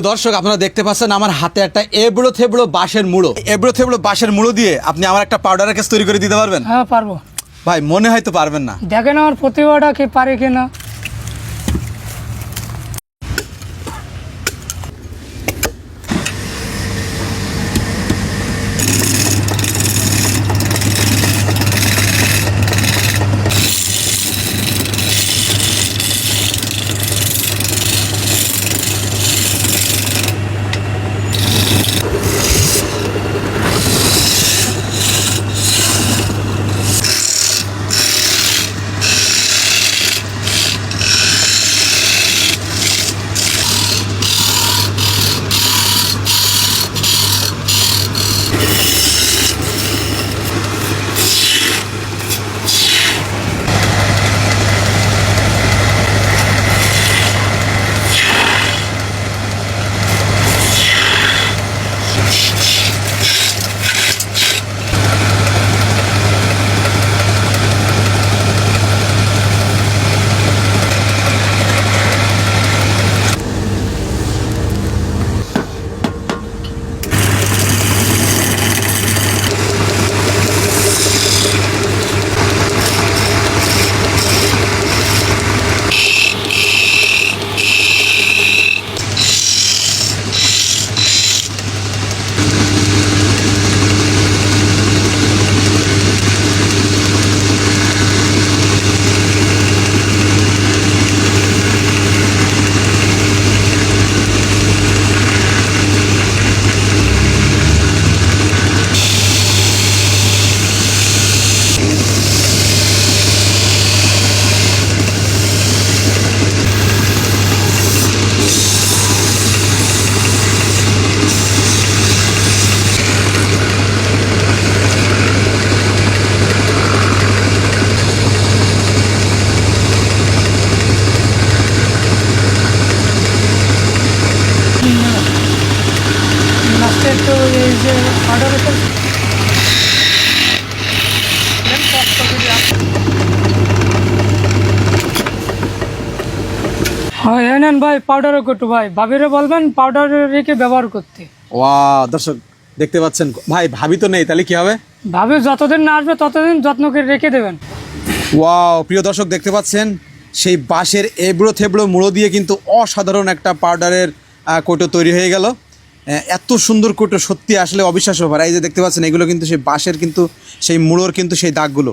দর্শক আপনারা দেখতে পাচ্ছেন আমার হাতে একটা এবড়ো থেবড়ো বাঁশের মুড়ো। এবড়ো থেবড়ো বাঁশের মুড়ো দিয়ে আপনি আমার একটা পাউডারের কেস তৈরি করে দিতে পারবেন? হ্যাঁ পারবো। ভাই মনে হয় তো পারবেন না। দেখেন আমার প্রতিভাটা কি পারে কিনা। লাস্টে একটু এই যে অর্ডার হ্যাঁ নেন ভাই পাউডারও একটু ভাই ভাবিরে বলবেন পাউডার রেখে ব্যবহার করতে। দর্শক দেখতে পাচ্ছেন ভাই ভাবি তো নেই, তাহলে কি হবে? ভাবি যতদিন না আসবে ততদিন যত্ন করে রেখে দেবেন। প্রিয় দর্শক দেখতে পাচ্ছেন সেই বাঁশের এবড়ো থেবড়ো মুড়ো দিয়ে কিন্তু অসাধারণ একটা পাউডারের কৌটো তৈরি হয়ে গেল। এত সুন্দর কৌটো সত্যি আসলে অবিশ্বাস্য ব্যাপার। এই যে দেখতে পাচ্ছেন এগুলো কিন্তু সেই বাঁশের কিন্তু সেই মুড়োর কিন্তু সেই দাগগুলো।